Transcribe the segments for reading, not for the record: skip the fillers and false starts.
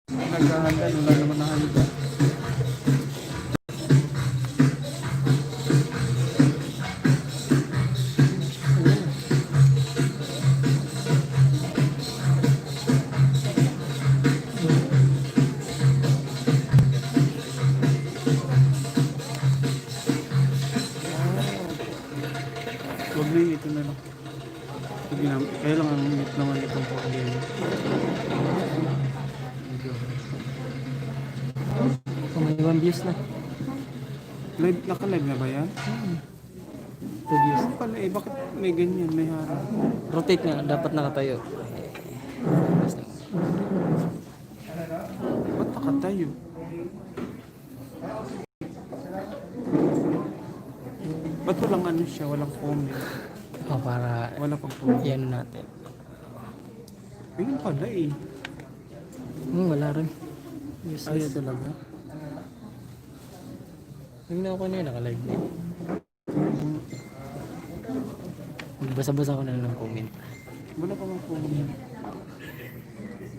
Naghahanda, wala naman nakahanda. Huwag na ito na lang. Sige na, kaya lang ang meet naman itong portfolio. Oh, may 1 views na. Live, naka-live na ba yan? 2 views. Ano pala eh, bakit may ganyan, may harap? Rotate nga, dapat nakatayo. Ba't nakatayo? Ba't walang ano siya, walang comment? Oh, para Wala pang comment. yan natin. Ayun pala eh. Wala rin. Ay, Useless. talaga. Tingnan ko na yun, naka-live na. Basa-basa ko na lang ng comment. Wala pa mang comment.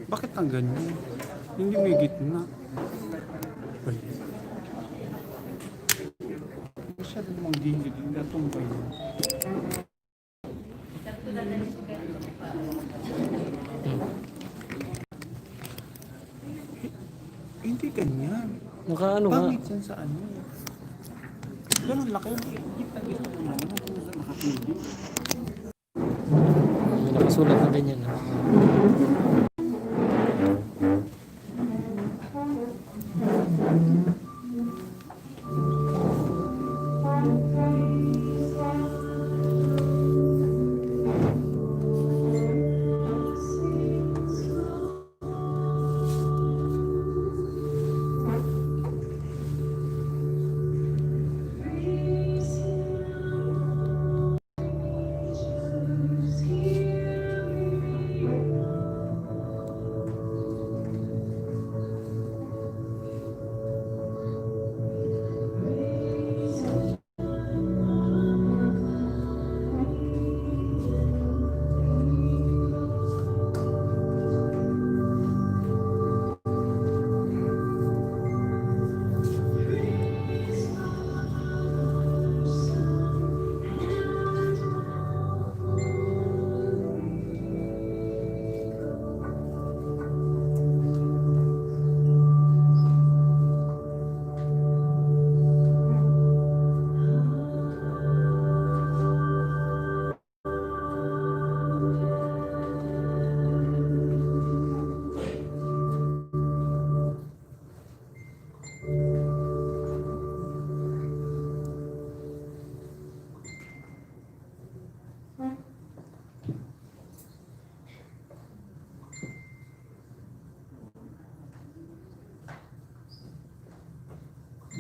Bakit ang ganyan? Hindi may gitna. Bali. Masyado namang gilid. Gatong ba yun? Hindi ganyan. Naka ano nga. Pangit yan sa ano. Ganun laki. Gitna-gitna naman. Nakapili. May nakasulat na ganyan.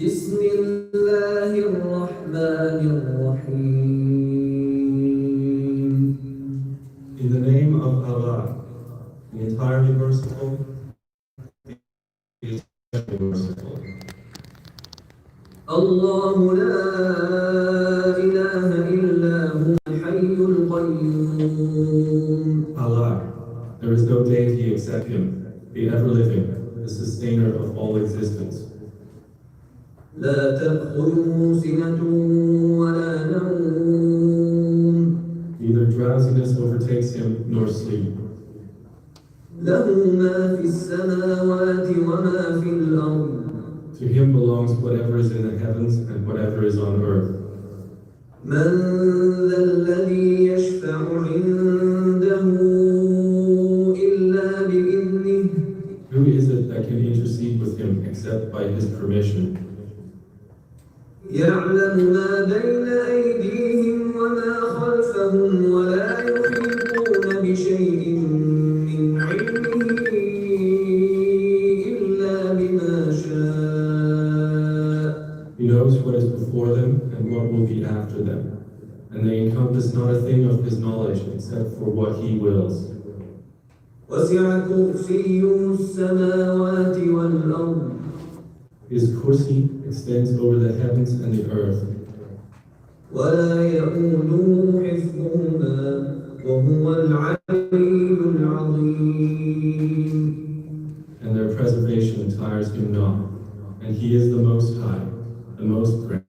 بسم الله الرحمن الرحيم. In the name of Allah, the entirely merciful, the especially merciful. الله لا إله إلا هو الحي القيوم. Allah, there is no deity except Him, the ever-living, the sustainer of all existence. لا تأخذه سنة ولا نوم. Neither drowsiness overtakes Him, nor sleep. له ما في السماوات وما في الأرض. To Him belongs whatever is in the heavens and whatever is on earth. من ذا الذي يشفع عنده إلا بإذنه. Who is it that can intercede with Him except by His permission? يعلم ما بين أيديهم وما خلفهم ولا يحيطون بشيء من علمه إلا بما شاء. He knows what is before them and what will be after them, and they encompass not a thing of His knowledge except for what He wills. وسع كرسيه السماوات والأرض. His kursi extends over the heavens and the earth, ولا يؤوده حفظهما وهو العلي العظيم. and their presence preservation tires him not, and he is the Most High, the Most Great.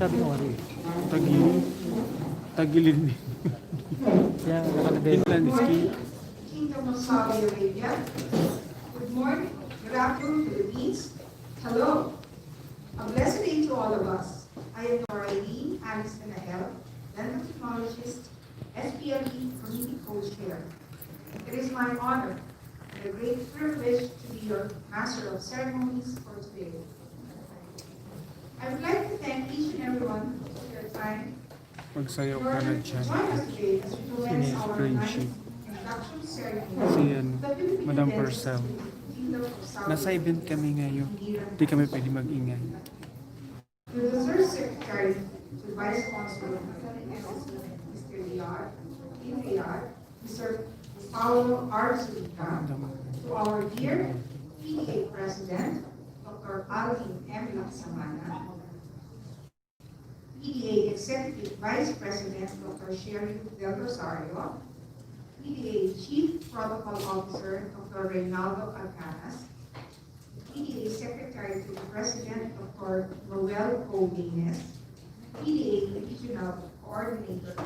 sabi mo kasi. Tagilid. Tagilid din. Kaya nakalagay. Inland ski. Kingdom of Saudi Arabia. Good morning, good afternoon, Philippines. Hello. A blessed day to all of us. I am Noraideen Alice Nahel, dental technologist, SPLE Community Co-Chair. It is my honor and a great privilege to be your Master of Ceremonies for today. I would like to thank each and every one for your time. Magsayaw In ka order na to dyan. join us today as we commence Sino yung our friendship? ninth induction Si ceremony. yan, The Filipino Madam Dentist Purcell. Kingdom of Saudi Nasa event kami ngayon. Arabia. Hindi kami pwede mag-ingay. To the third secretary, to Vice Consul of Mr. Liar, in Riyadh, Mr. Paulo R. Zurica, to our dear PTA President, Dr. Alvin M. Laksamana, PTA Executive Vice President, Dr. Sherry Del Rosario, PTA Chief Protocol Officer, Dr. Reynaldo Alcanas, PDA Secretary to the President, Dr. Noel Comenes, PDA Regional Coordinator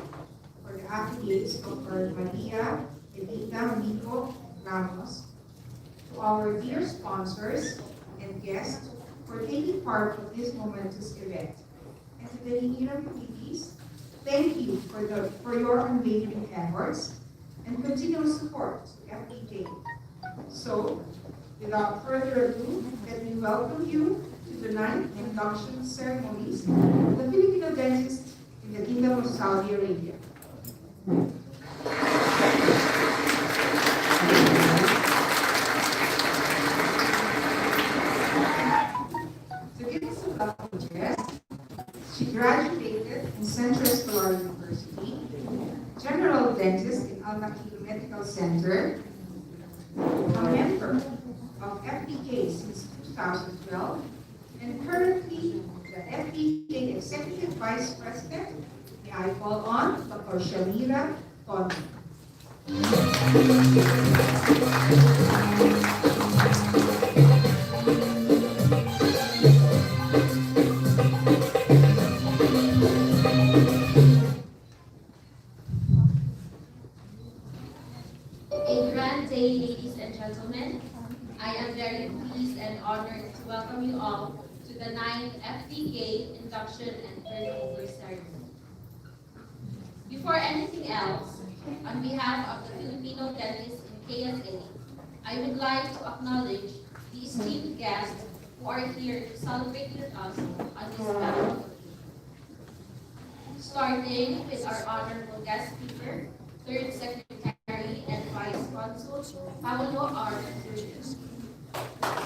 for the affiliates, Dr. Maria Evita Mico Ramos, to our dear sponsors and guests for taking part of this momentous event, and to the Niniran committees, thank you for your unwavering efforts and continuous support to FDJ. So, without further ado, let me welcome you to the ninth induction ceremonies of the Filipino dentists in the Kingdom of Saudi Arabia. To give us a welcome address, she graduated in Central Escolar University, general dentist in Al-Naqiq Medical Center, a member of FDK since 2012, and currently the FDK Executive Vice President. May I call on Dr. Shamira Tony. A grand day, ladies and gentlemen. I am very pleased and honored to welcome you all to the 9th FDK Induction and Turnover Ceremony. Before anything else, on behalf of the Filipino dentists in KSA, I would like to acknowledge the esteemed guests who are here to celebrate with us on this special occasion. Starting with our honorable guest speaker, Third Secretary and Vice Consul, Paulo R. Zurica.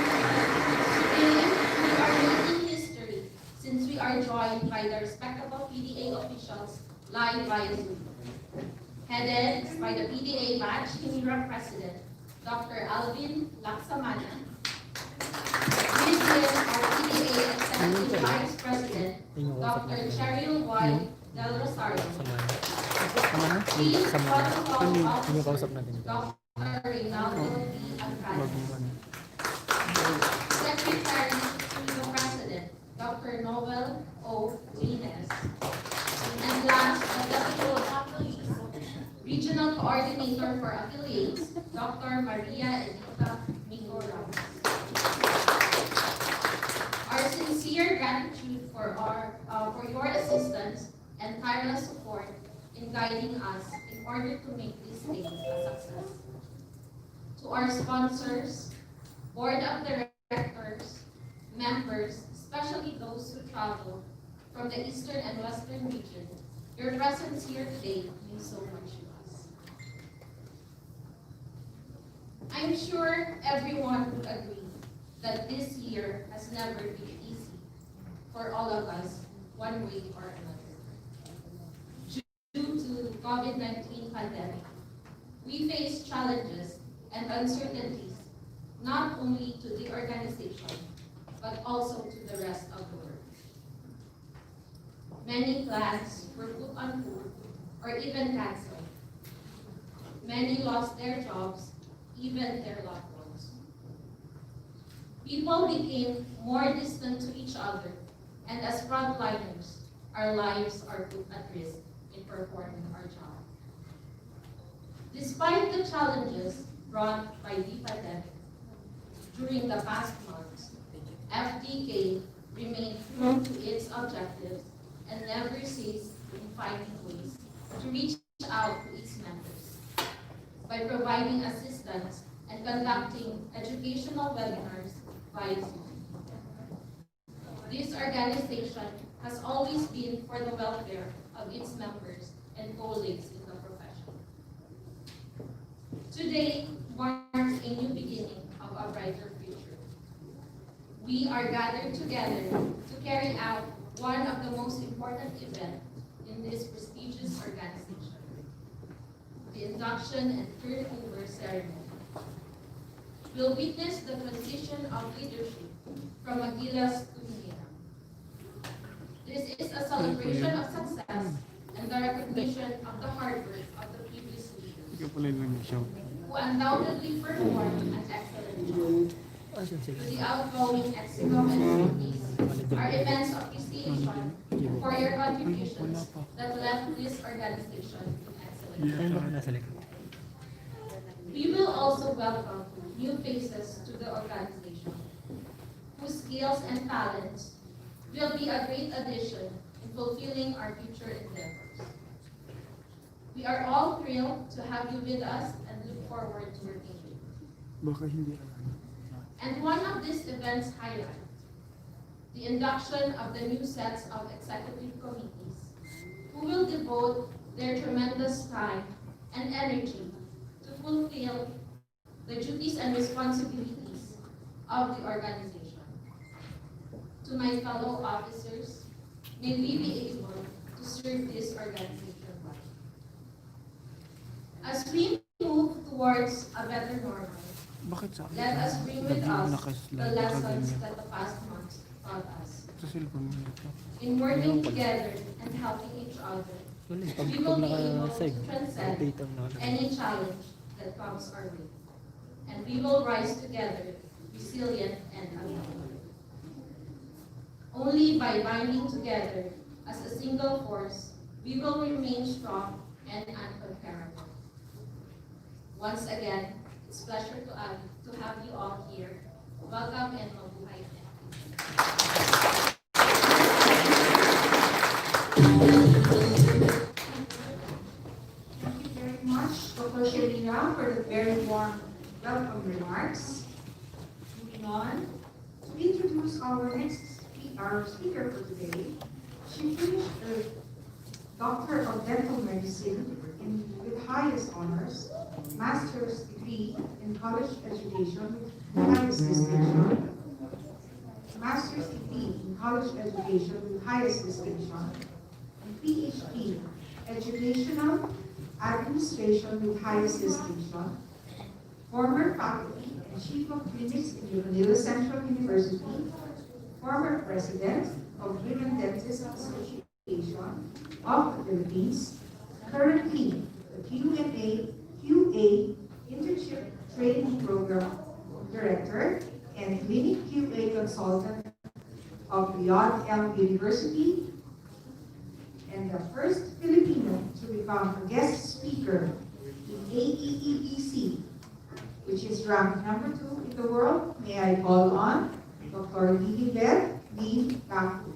Today, we are making history since we are joined by the respectable PDA officials live via Zoom. Headed by the PDA Batch Hinira President, Dr. Alvin Laksamana. With him, our PDA Executive Vice President, Dr. Cheryl Y. Del Rosario. Sama na? Chief Sama na. Protocol Yung Officer, kausap natin. Dr. Reynaldo B. Wag mo Alcaraz. ano. Secretary to the President, Dr. Noel O. Gines. And last but not least, Regional Coordinator for Affiliates, Dr. Maria Evita Mico Ramos. Our sincere gratitude for your assistance and tireless support in guiding us in order to make this day a success. To our sponsors, Board of Directors, members, especially those who travel from the Eastern and Western region, your presence here today means so much to us. I'm sure everyone would agree that this year has never been easy for all of us, one way or another. Due to COVID-19 pandemic, we face challenges and uncertainties not only to the organization, but also to the rest of the world. Many plans were put on hold or even canceled. Many lost their jobs, even their loved ones. People became more distant to each other, and as frontliners, our lives are put at risk in performing our job. Despite the challenges brought by the pandemic, during the past months, FDK remained true to its objectives and never ceased in finding ways to reach out to its members by providing assistance and conducting educational webinars via Zoom. This organization has always been for the welfare of its members and colleagues in the profession. Today marks a new beginning of a brighter future. We are gathered together to carry out one of the most important events in this prestigious organization, the induction and turnover ceremony. We'll witness the transition of leadership from Aguilas to Minera. This is a celebration of success and the recognition of the hard work of the previous leaders, Ikaw pala yung nag-shout. who undoubtedly performed an excellent job. Asan sila? To the outgoing executive and committees, our immense appreciation for your contributions that left this organization in excellent Yeah. Ayun ba nasa likod? We will also welcome new faces to the organization, whose skills and talents will be a great addition in fulfilling our future endeavors. We are all thrilled to have you with us and look forward to working with you. Baka hindi alam. And one of this event's highlights, the induction of the new sets of executive committees, who will devote their tremendous time and energy to fulfill the duties and responsibilities of the organization. To my fellow officers, may we be able to serve this organization well. As we move towards a better normal, Bakit sa akin? let us bring with us the lessons nakaganyan. that the past months taught us. Sa cellphone mo ito. In working together and helping each other, Wala eh. we will be able to naka-save, transcend update ang naka- any challenge that comes our way. And we will rise together, resilient and accountable. Only by binding together as a single force, we will remain strong and uncomparable. Once again, it's a pleasure to have you all here. Welcome and mabuhay. Thank you very much, Dr. Sherina, for the very warm welcome remarks. Moving on, to introduce our speaker for today. She finished her Doctor of Dental Medicine with highest honors, master's degree in college education with highest distinction, master's degree in college education with highest distinction, and PhD educational administration with highest distinction, former faculty and chief of clinics in the Manila Central University, former president of Women Dentists Association of the Philippines, currently the QA Internship Training Program Director and Clinic QA Consultant of Riyadh L University, and the first Filipino to become a guest speaker in AEEBC, which is ranked number 2 in the world. May I call on Dr. Lilibet Lee Baku.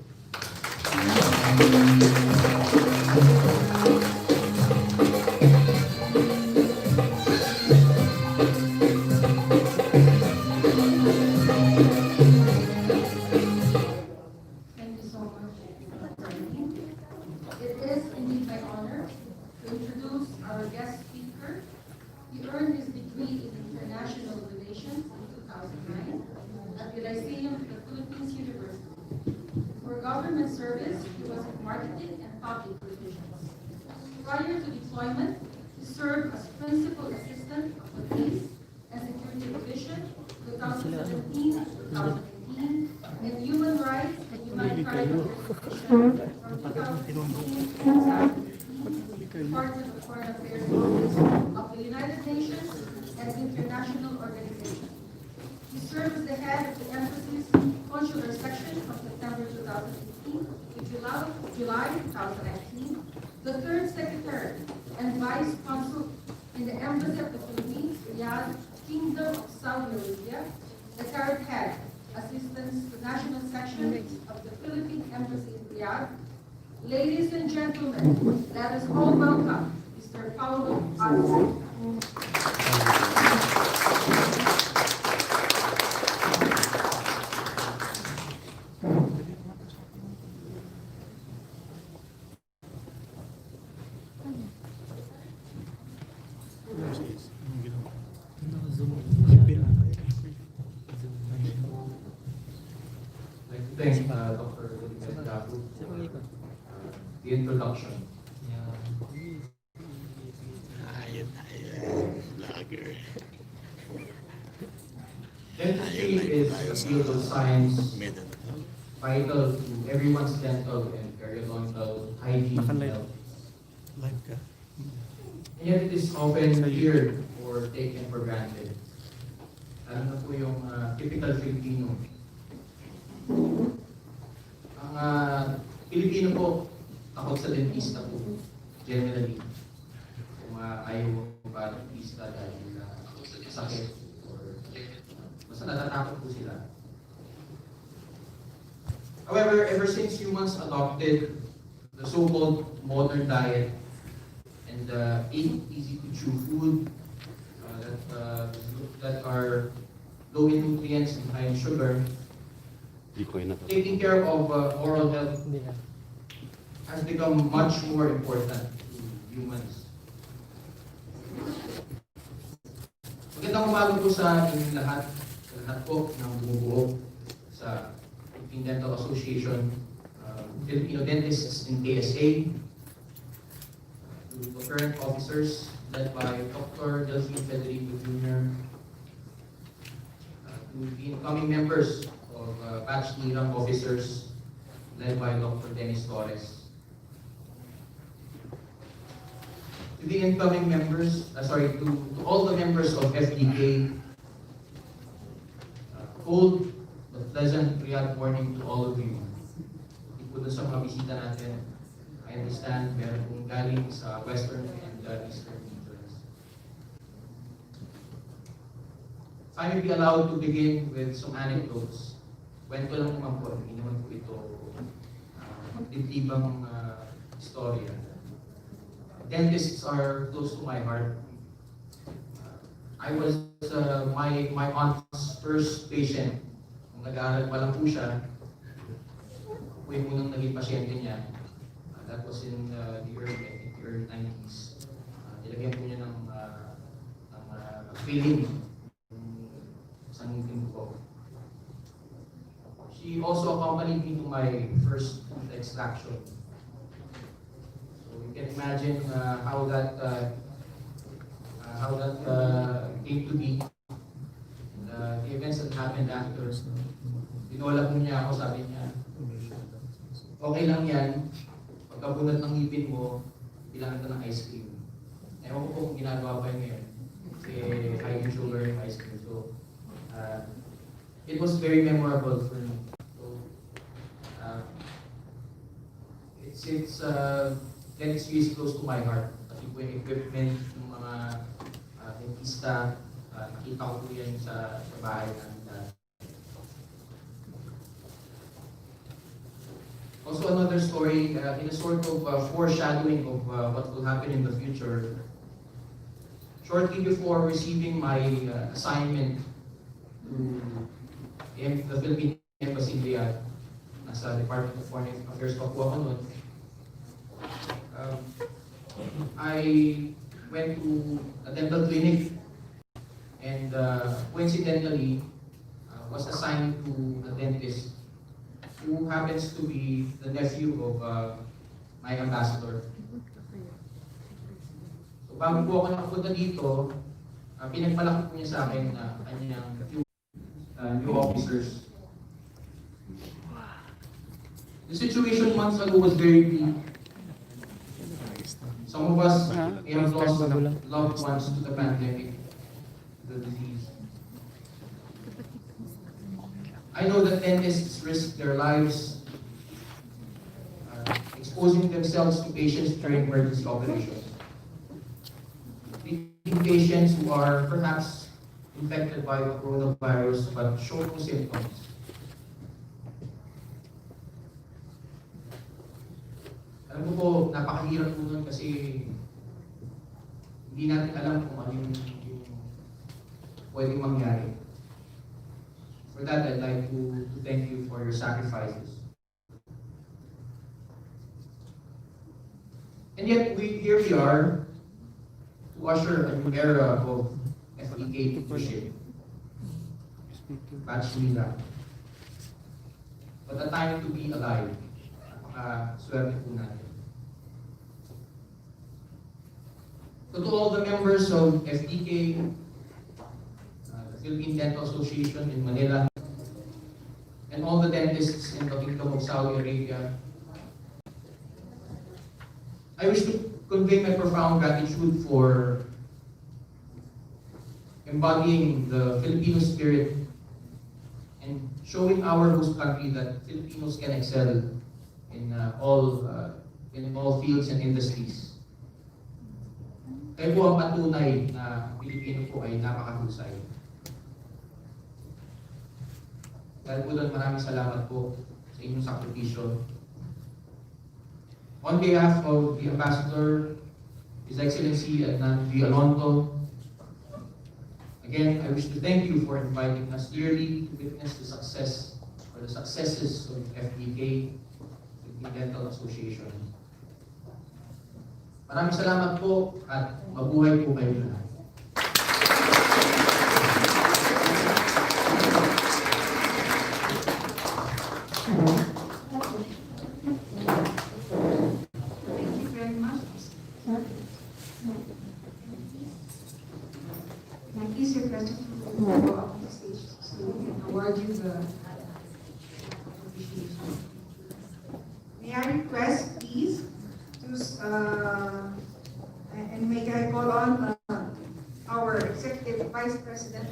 Thank you so much. It is indeed my honor to introduce our guest speaker. He earned his degree in International Relations in 2009 at the Lyceum of the Philippines University. For government service, he was in marketing and public relations. Prior to deployment, he served as principal assistant of the Police and Security Division 2017-2018 and Human Rights and Humanitarian Division from 2016 to 2017. Part of the Foreign Affairs Office of the United Nations and international organizations. He served as the head of the Embassy's Consular Section from September 2015 to July 2019, the third secretary and vice consul in the Embassy of the Philippines, Riyadh, Kingdom of Saudi Arabia, the third head, assistance to National Section of the Philippine Embassy in Riyadh. Ladies and gentlemen, let us all welcome Mr. Paulo Alves. I'd like to thank Dr. Dabu for the introduction. Dentistry is a field of science vital to everyone's dental and periodontal hygiene and health. And yet it is often feared or taken for granted. Lalo na po yung typical Filipino. Ang Pilipino po, takot sa dentista po, generally. Kung ayaw mo pa dentista dahil sakit or basta natatakot po sila. However, ever since humans adopted the so-called modern diet and ate easy-to-chew food that are low in nutrients and high in sugar, taking care of oral health has become much more important to humans. Magandang umaga po sa inyong lahat po ng bumubuo sa Philippine Dental Association, Filipino Dentists in KSA, to the current officers led by Dr. Delphine Federico Jr., to the incoming members of batch NIRAM officers led by Dr. Dennis Torres. To the incoming members, to all the members of FDK, cold but pleasant Riyadh morning to all of you. Hindi po dun sa mga bisita natin, I understand meron pong galing sa Western and Eastern regions. If I may be allowed to begin with some anecdotes. Kwento lang naman po, hindi naman po ito dibdibang istorya. Dentists are close to my heart. I was my aunt's first patient. Nung nag-aaral pa lang po siya, ako yung unang naging pasyente niya. That was in the early 90s. Nilagyan po niya ng filling sa ngipin ko. She also accompanied me to my first tooth extraction. So you can imagine how that came to be. The events that happened after. Tinola po niya ako, sabi niya, okay lang yan, pagkabunat ng ngipin mo, bilangan ka ng ice cream. Ewan ko po kung ginagawa pa yun ngayon. Kasi high in sugar yung ice cream. So, it was very memorable for me. So, dentistry is close to my heart. Pati po yung equipment ng mga dentista, nakita ko po yan sa bahay namin. Also another story, in a sort of foreshadowing of what will happen in the future. Shortly before receiving my assignment to the Philippine Embassy in Riyadh, nasa Department of Foreign Affairs pa po ako nun, I went to a dental clinic and coincidentally was assigned to a dentist who happens to be the nephew of my ambassador. So bago po ako nakapunta dito, pinagmalaki po niya sa akin na kanyang new officers. The situation months ago was very bleak. Some of us have lost loved ones to the pandemic, the disease. I know that dentists risk their lives exposing themselves to patients during emergency operations. Treating patients who are perhaps infected by the coronavirus but show no symptoms. Alam ko po, napakahirap po nun kasi hindi natin alam kung ano yung pwedeng mangyari. For that, I'd like to thank you for your sacrifices. And yet, here we are to usher a new era of FEK leadership. Batch nila. But a time to be alive. Napaka-swerte po natin. So to all the members of FEK, the Philippine Dental Association in Manila, and all the dentists in the Kingdom of Saudi Arabia, I wish to convey my profound gratitude for embodying the Filipino spirit and showing our host country that Filipinos can excel in all fields and industries. Kayo po ang patunay na Pilipino po ay napakahusay. Dahil po doon, maraming salamat po sa inyong sakripisyo. On behalf of the Ambassador, His Excellency Adnan V. Alonto, again, I wish to thank you for inviting us dearly to witness the successes of FDK, the Dental Association. Maraming salamat po at mabuhay po kayo lahat. Thank you very much. Now, please request you to go up on the stage so we can award you the appreciation. May I request, please, and may I call on our Executive Vice President,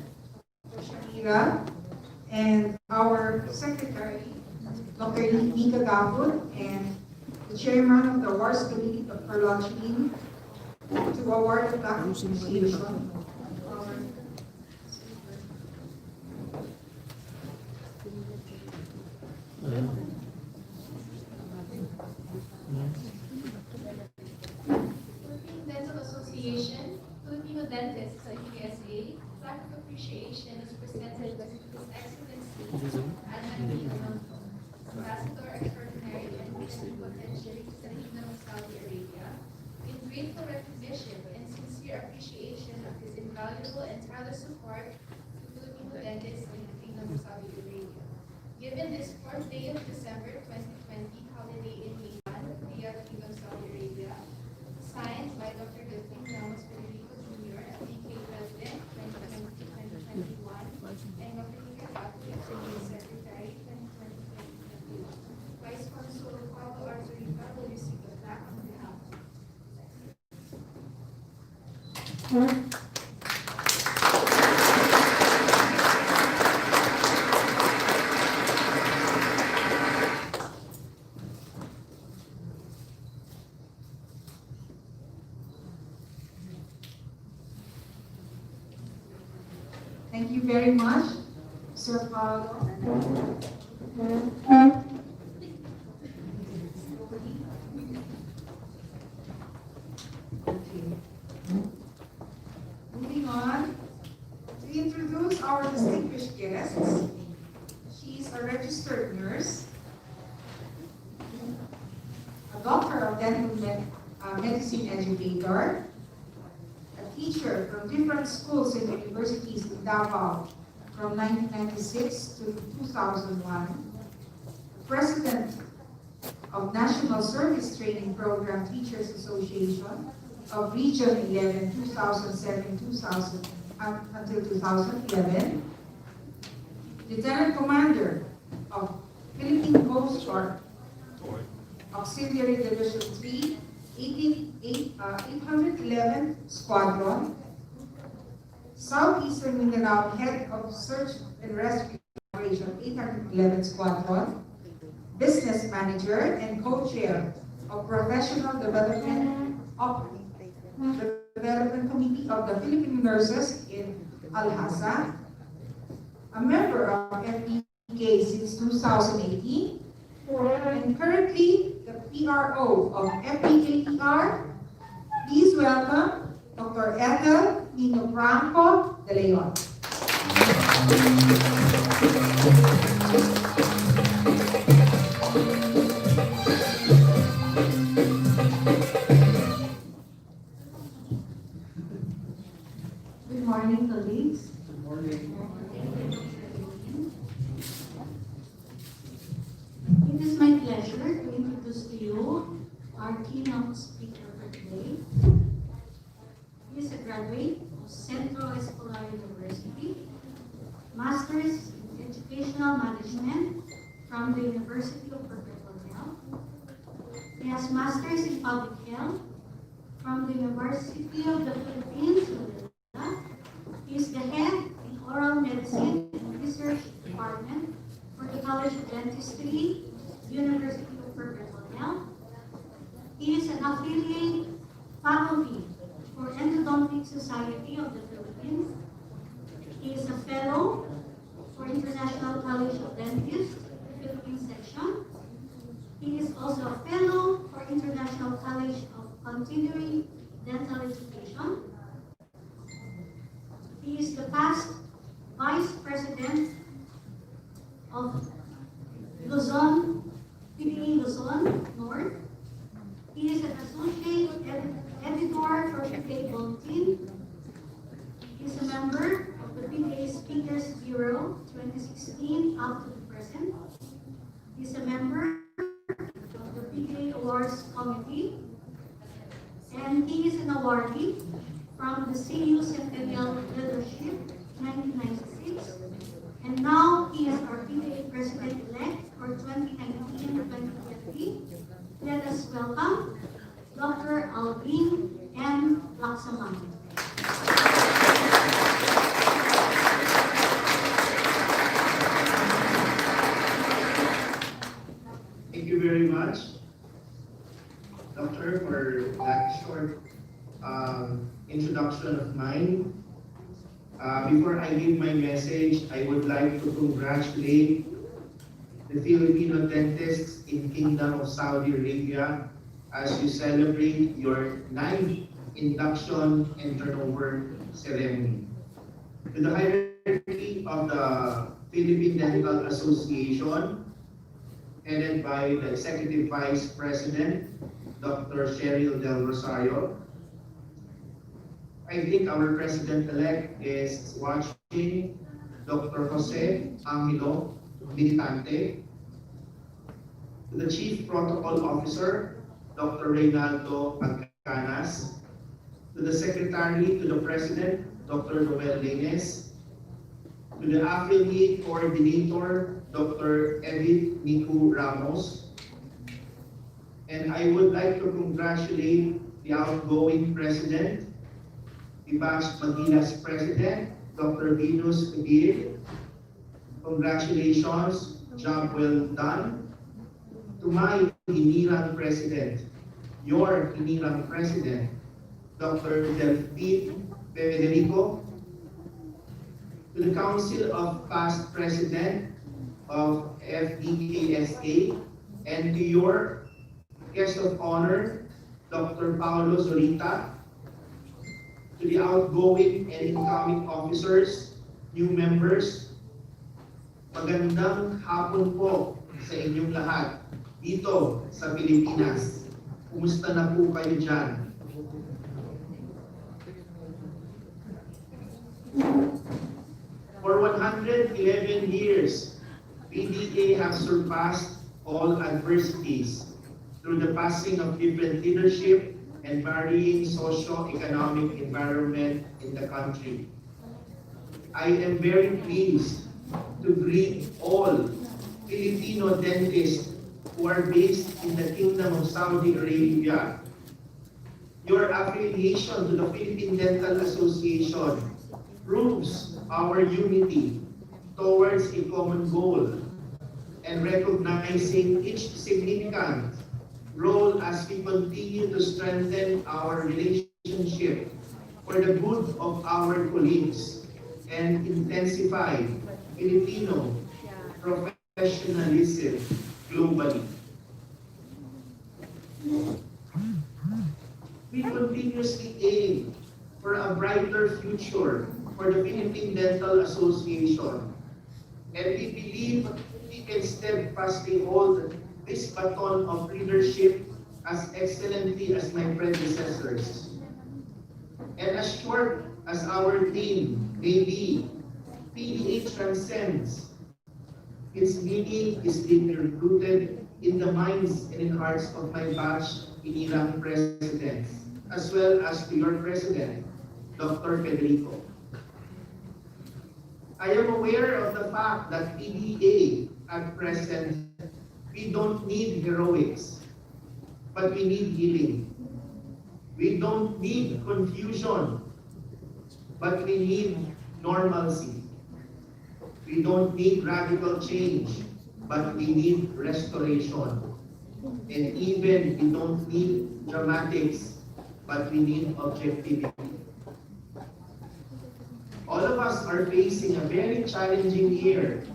Shamira, and our Secretary, Dr. Nika Gapon, and the Chairman of the Awards Committee, Dr. Lochlin, to award the plaque of appreciation. Philippine Dental Association, Filipino Dentists at PSA, plaque of appreciation is presented to His Excellency Adnan V. Alonto, Ambassador Extraordinary and Plenipotentiary to the Kingdom of Saudi Arabia, in grateful recognition and sincere appreciation of his invaluable and tireless support to Filipino dentists in the Kingdom of Saudi Arabia. Given this 4th day of December 2020 holiday in Milan, Riyadh, Kingdom of Saudi Arabia, signed by Dr. Delphine Ramos Federico Jr., FDK President, 2020-2021, and Dr. Nika Gato, Executive Secretary, 2020-2021. Vice Consul Pablo Arzurica will receive the plaque on behalf of Thank you very much, Sir Paulo. Moving on, to introduce our distinguished guests. She's a registered nurse, a doctor of dental medicine educator, a teacher from different schools and universities in Davao from 1996 to 2001, president of National Service Training Program Teachers Association of Region 11, 2007-2000 until 2011, Lieutenant Commander of Philippine Coast Guard Auxiliary Division 3, 811 Squadron, Southeastern Mindanao Head of Search and Rescue Operation 811 Squadron, Business Manager and Co-Chair of Professional Development Committee of the Filipino Nurses in Al-Hasa, a member of FPK since 2018, and currently the PRO of FPKTR. Please welcome Dr. Ethel Nino Branco de Leon. Good morning, colleagues. Good morning. It is my pleasure to introduce to you our keynote speaker for today. He is a graduate of Central Escolar University, Masters in Educational Management from the University of Perpetual Health. He has Masters in Public Health from the University of the Philippines, Manila. He is the head in Oral Medicine and Research Department for the College of Dentistry, University of Perpetual Health. He is an affiliate faculty for Endodontic Society of the Philippines. He is a fellow for International College of Dentists, Philippines section. He is also a fellow for International College of Continuing Dental Education. He is the past Vice President of Luzon, PDA Luzon North. He is an associate editor for PDA Bulletin. He is a member of the PDA Speakers Bureau 2016 up to the present. He is a member of the PDA Awards Committee. And he is an awardee from the CU Centennial Leadership 1996. And now he is our PDA President-elect for 2019-2020. Let us welcome Dr. Alvin M. Laksamana. Thank you very much, Doctor, for that short introduction of mine. Before I give my message, I would like to congratulate the Filipino dentists in Kingdom of Saudi Arabia as you celebrate your 9th induction and turnover ceremony. To the hierarchy of the Philippine Dental Association, headed by the Executive Vice President, Dr. Cheryl Del Rosario. I think our President-elect is watching, Dr. Jose Angelo Militante. To the Chief Protocol Officer, Dr. Reynaldo Pagcanas. To the Secretary to the President, Dr. Noel Lenes. To the Affiliate Coordinator, Dr. Edith Nico Ramos. And I would like to congratulate the outgoing President, the Bash Magilas President, Dr. Venus Pagir. Congratulations, job well done. To my Hinirang President, your Hinirang President, Dr. Delphine Federico. To the Council of Past President of FDKSA, and to your guest of honor, Dr. Paolo Zorita. To the outgoing and incoming officers, new members, magandang hapon po sa inyong lahat dito sa Pilipinas. Kumusta na po kayo dyan? For 111 years, PDA has surpassed all adversities through the passing of different leadership and varying socio-economic environment in the country. I am very pleased to greet all Filipino dentists who are based in the Kingdom of Saudi Arabia. Your affiliation to the Philippine Dental Association proves our unity, towards a common goal and recognizing each significant role as we continue to strengthen our relationship for the good of our colleagues and intensify Filipino professionalism globally. We continuously aim for a brighter future for the Philippine Dental Association, and we believe we can steadfastly hold this baton of leadership as excellently as my predecessors. And as short as our team may be, PDA transcends. Its meaning is deeply rooted in the minds and in hearts of my batch inirang presidents, as well as to your president, Dr. Federico. I am aware of the fact that PDA at present, we don't need heroics, but we need healing. We don't need confusion, but we need normalcy. We don't need radical change, but we need restoration. And even we don't need dramatics, but we need objectivity. All of us are facing a very challenging year,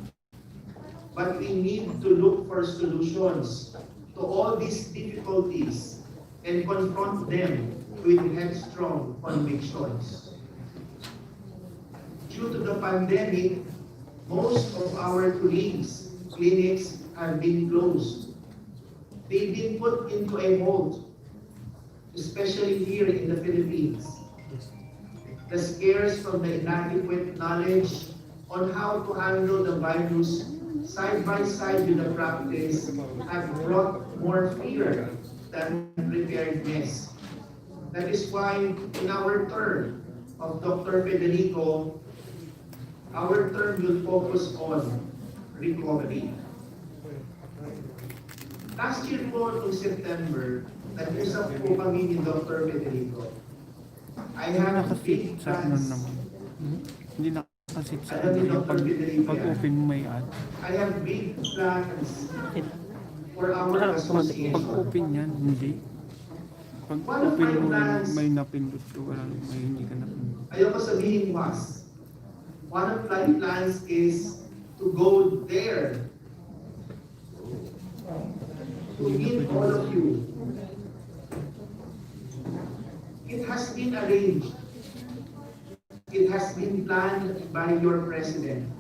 but we need to look for solutions to all these difficulties and confront them with headstrong convictions. Due to the pandemic, most of our clinics have been closed. They've been put into a hold, especially here in the Philippines. The scares from the inadequate knowledge on how to handle the virus side by side with the practice have brought more fear than preparedness. That is why in our term of Dr. Federico, our term will focus on recovery. Last year po, noong September, nag-usap po kami ni Dr. Federico. I have big Nakasit sa ano plans. naman. Hindi nakasit sa Alam ano ni yung Dr. Federico pag-open mo may ad. I have big plans for our Wala, automatic. association. Pag-open yan, hindi. Pag-open mo may napindot ka, wala, may hindi ka napindot. Ayoko sabihin was. One of my plans is to go there to meet all of you. It has been arranged. It has been planned by your president.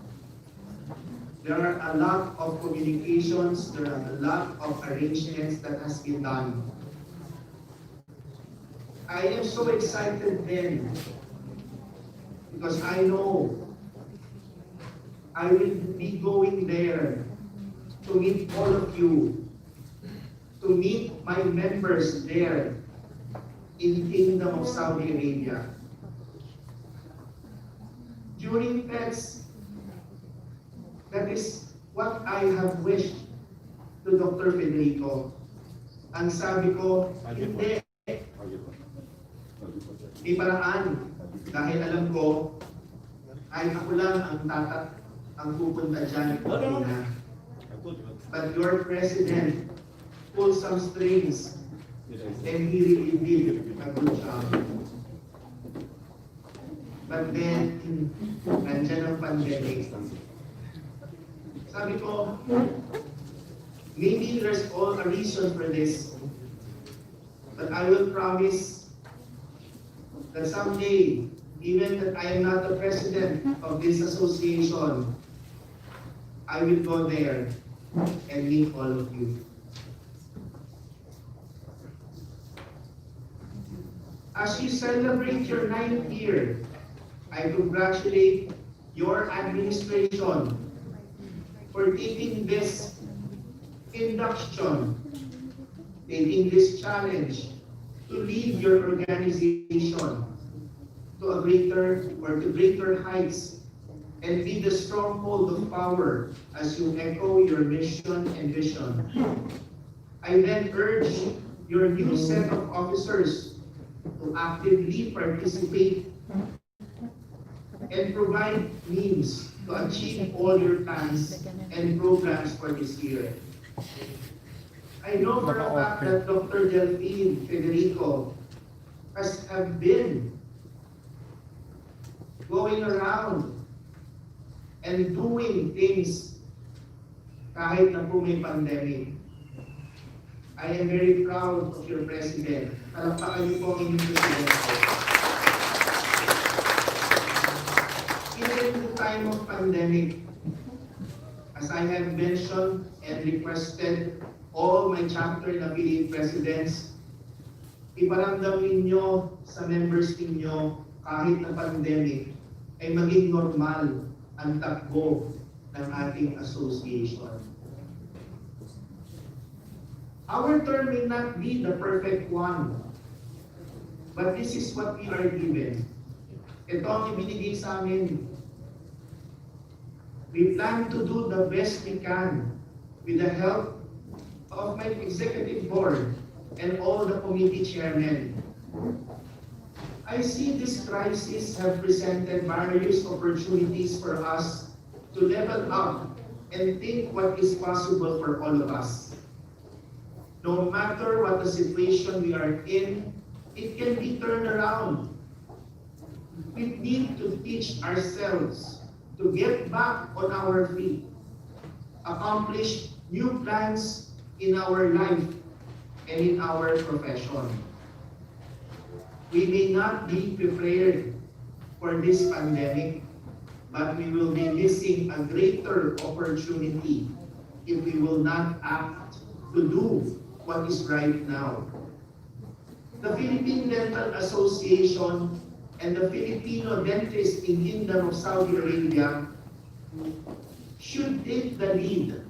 There are a lot of communications, there are a lot of arrangements that has been done. I am so excited then because I know I will be going there to meet all of you, to meet my members there in Kingdom of Saudi Arabia. During pets, that is what I have wished to Dr. Federico. Ang sabi ko, hindi. May paraan. Dahil alam ko, ay ako lang ang pupunta dyan. But your president pulled some strings and he really did a good job. But then, nandiyan ang pandemic. Sabi ko, maybe there's all a reason for this. But I will promise that someday, even that I am not the president of this association, I will go there and meet all of you. As you celebrate your 9th year, I congratulate your administration for taking this induction, taking this challenge to lead your organization to a greater heights and be the stronghold of power as you echo your mission and vision. I then urge your new set of officers to actively participate and provide means to achieve all your plans and programs for this year. I know for a fact that Dr. Delphine Federico have been going around and doing things kahit na po may pandemic. I am very proud of your president. Palakpakan niyo po ang inyong presidente. Even in the time of pandemic, as I have mentioned and requested all my chapter na affiliate presidents, iparamdam ninyo sa members ninyo kahit na pandemic ay maging normal ang takbo ng ating association. Our term may not be the perfect one, but this is what we are given. Ito ang ibinigay sa amin. We plan to do the best we can with the help of my executive board and all the committee chairmen. I see this crisis have presented various opportunities for us to level up and think what is possible for all of us. No matter what the situation we are in, it can be turned around. We need to teach ourselves to get back on our feet, accomplish new plans in our life and in our profession. We may not be prepared for this pandemic, but we will be missing a greater opportunity if we will not act to do what is right now. The Philippine Dental Association and the Filipino dentists in Kingdom of Saudi Arabia should take the lead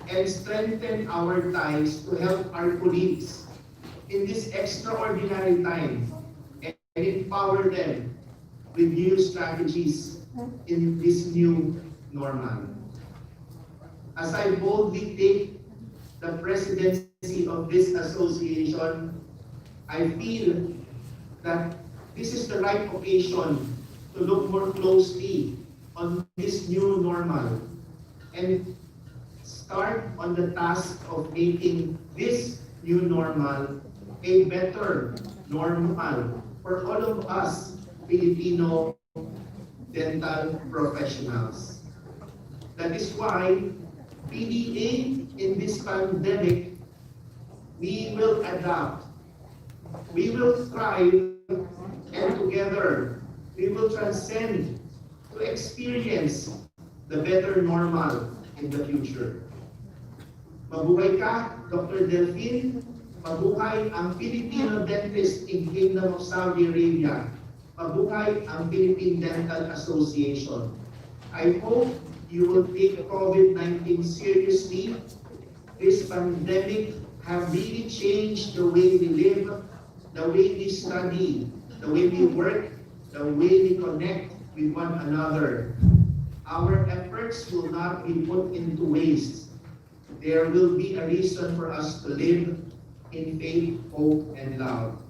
and strengthen our ties to help our colleagues in this extraordinary time and empower them with new strategies in this new normal. As I boldly take the presidency of this association, I feel that this is the right occasion to look more closely on this new normal and start on the task of making this new normal a better normal for all of us Filipino dental professionals. That is why PDA in this pandemic, we will adapt, we will thrive, and together we will transcend to experience the better normal in the future. Mabuhay ka, Dr. Delphine. Mabuhay ang Filipino dentist in Kingdom of Saudi Arabia. Mabuhay ang Philippine Dental Association. I hope you will take COVID-19 seriously. This pandemic have really changed the way we live, the way we study, the way we work, the way we connect with one another. Our efforts will not be put into waste. There will be a reason for us to live in faith, hope, and love.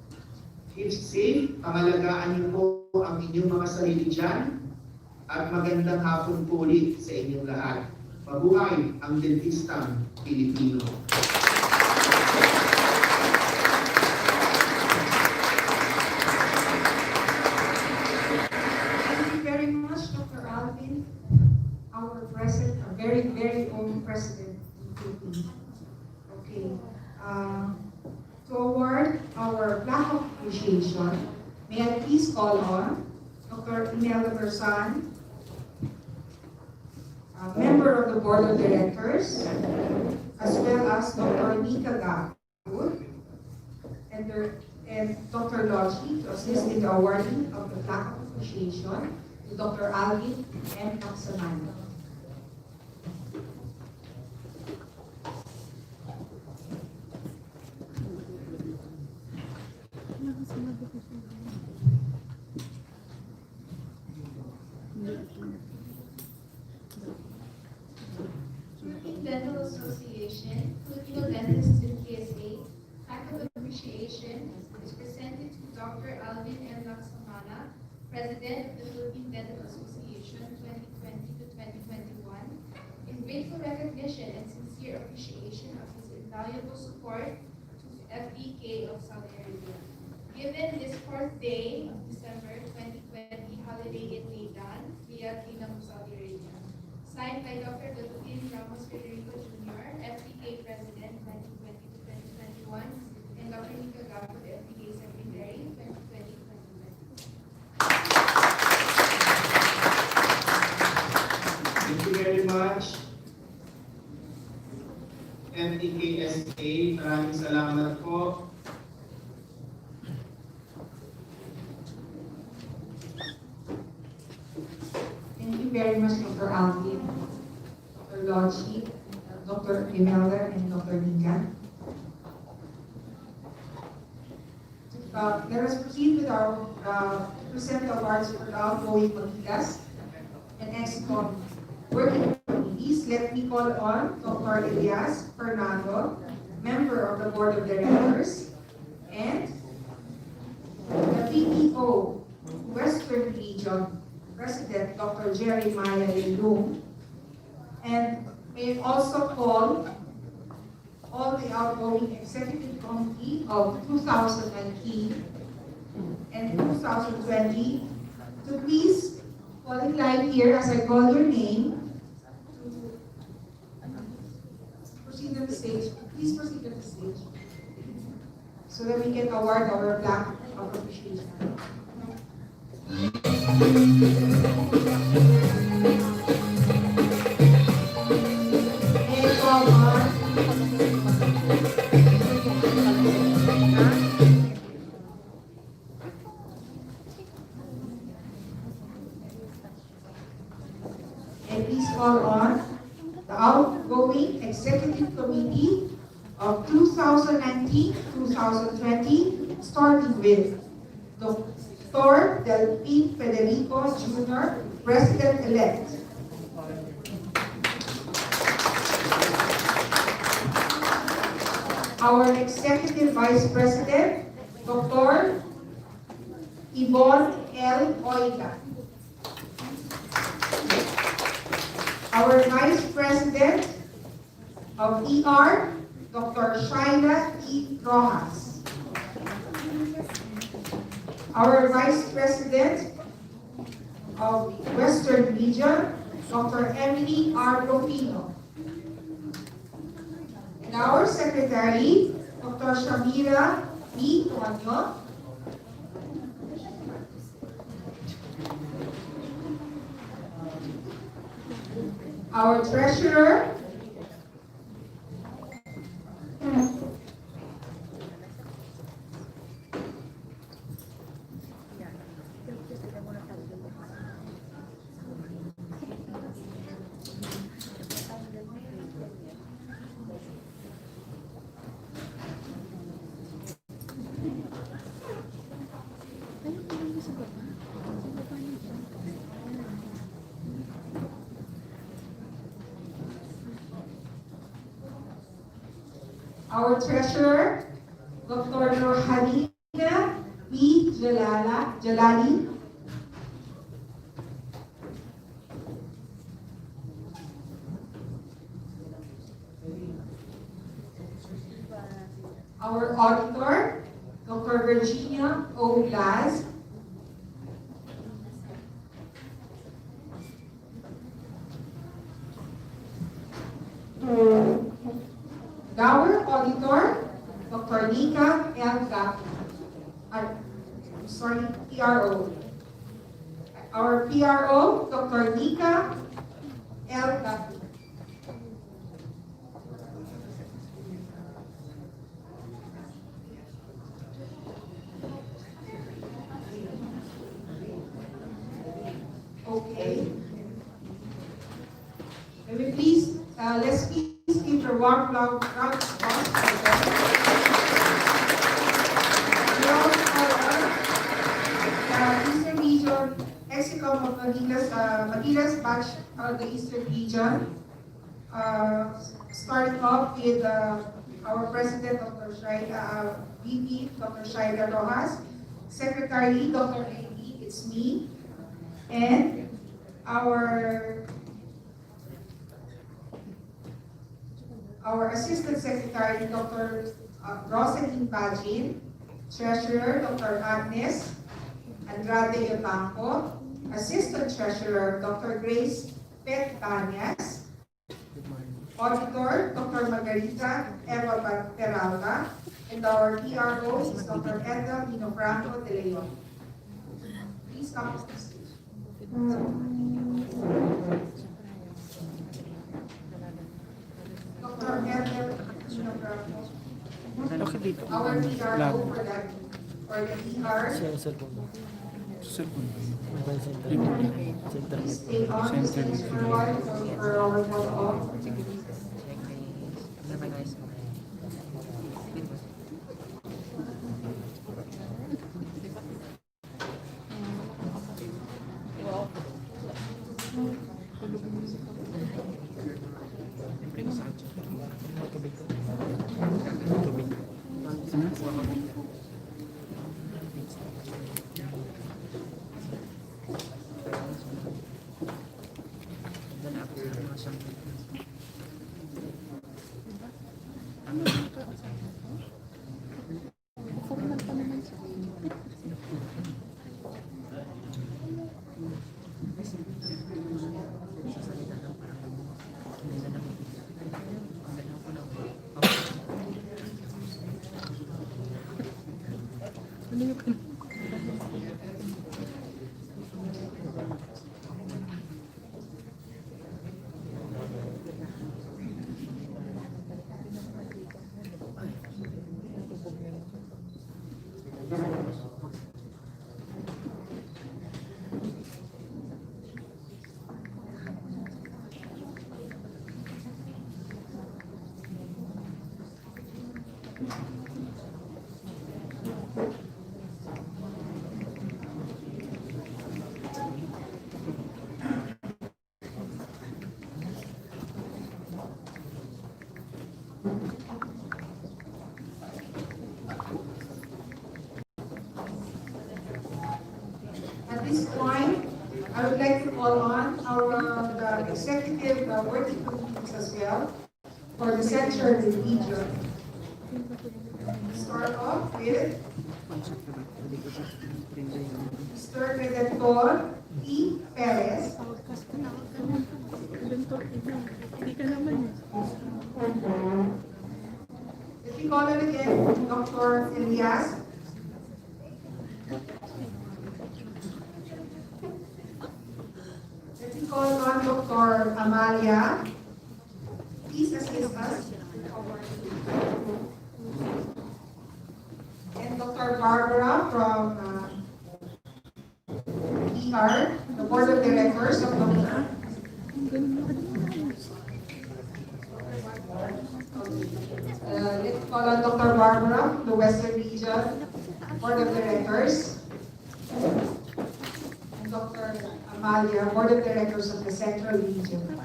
Keep safe, pangalagaan niyo po ang inyong mga sarili dyan, at magandang hapon po ulit sa inyong lahat. Mabuhay ang dentistang Pilipino. Our president, our very own president in Philippines. Okay. To award our plaque of appreciation, may I please call on Dr. Imelda Bersan, member of the Board of Directors, as well as Dr. Nika Gapur and Dr. Logi to assist in the awarding of the plaque of appreciation to Dr. Alvin M. Laksamana. Philippine Dental Association, Filipino Dentists in PSA, Act of Appreciation is presented to Dr. Alvin M. Laksamana, President of the Philippine Dental Association 2020 to 2021, in grateful recognition and sincere appreciation of his invaluable support to FDK of Saudi Arabia. Given this 4th day of December 2020 holiday in Maidan, Riyadh, Kingdom of Saudi Arabia. Signed by Dr. Dr. Ramos Federico Jr., FDK President 2020 to 2021, and Dr. Nika Gapo, the FDK Secretary 2020 to 2021. Thank you very much. MTKSA, maraming salamat po. Thank you very much, Dr. Alvin, Dr. Lochi, Dr. Imelda, and Dr. Nika. Let us proceed with our present the awards for the outgoing Magilas and EXCOM working committees. Let me call on Dr. Elias Fernando, member of the Board of Directors, and the PPO Western Region President Dr. Jeremiah Lelung, and may also call all the outgoing Executive Committee of 2019 and 2020 to please fall in line here as I call your name to proceed to the stage. Please proceed to the stage so that we can award our plaque of appreciation. And call on and please call on the outgoing Executive Committee of 2019-2020, starting with Dr. Delpin Federico Jr., President-elect. Our Executive Vice President, Dr. Yvonne L. Oida. Our Vice President of ER, Dr. Shaila E. Rojas. Our Vice President of Western Region, Dr. Emily R. Rufino. And our Secretary, Dr. Shamira B. Juanyo. Our Treasurer, Dr. Nurhadina B. Jalali. Our Auditor, Dr. Virginia O. Blas. Our Auditor, Dr. Nika L. Gapo. PRO. Our PRO, Dr. Nika L. Gapo. Okay. May we please, let's please give a warm round of applause for them. We also call on the Eastern Region, EXCOM of Magilas batch of the Eastern Region. Starting off with our President, Dr. VP, Dr. Shaila Rojas, Secretary, Dr. A.B. it's me and our Assistant Secretary, Dr. Rosalyn Pagin, Treasurer, Dr. Agnes Andrade Yotanco, Assistant Treasurer, Dr. Grace Pet Banyas, Auditor, Dr. Margarita Eva Peralta, and our PRO is Dr. Edna Pino Franco de Leon. Please come to the stage. Dr. Edna Pino Franco, Okay, dito. our PRO for the PR. Siya sa cellphone. Cellphone. Mobile center. Center. Please stay on the stage for a while for our photo. At this point, I would like to call on the executive working committees as well for the central region. Start off with Mr. Redactor T. Perez. Let me call it again, Dr. Elias. Let me call on Dr. Amalia. Please assist us. And Dr. Barbara from ER, the Board of Directors of the let's call on Dr. Barbara from the Western Region Board of Directors. And Dr. Amalia, Board of Directors of the Central Region.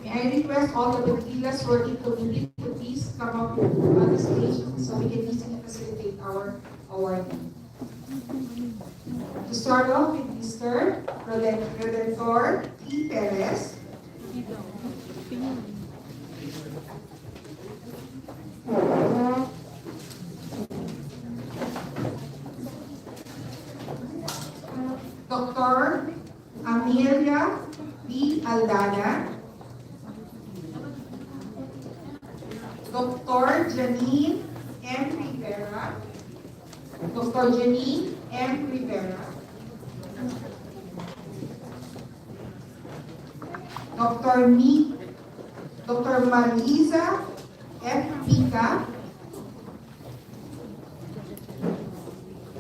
May I request all the Bagilas working community to please come up on the stage so we can easily facilitate our awarding. To start off with Mr. Redactor T. Perez. Dr. Amelia B. Aldana. Dr. Janine M. Rivera. Dr. Janine M. Rivera. Dr. Marisa F. Pica.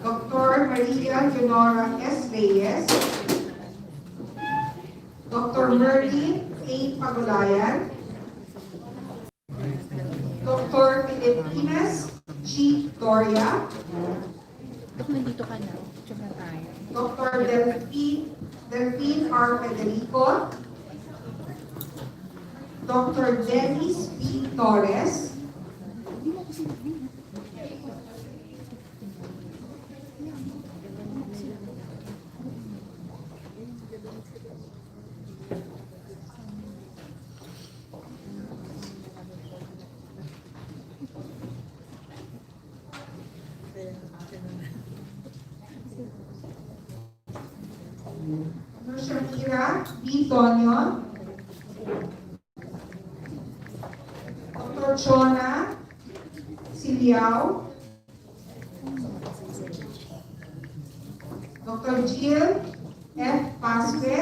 Dr. Maria Leonora S. Reyes. Dr. Merlin A. Pagulayan. Dr. Filipinas G. Doria. Dok, nandito ka na. Check na tayo. Dr. Delphine R. Federico. Dr. Dennis P. Torres. Shakira B. Tonyo, Dr. Chona Siliao, Dr. Jill F. Pasque,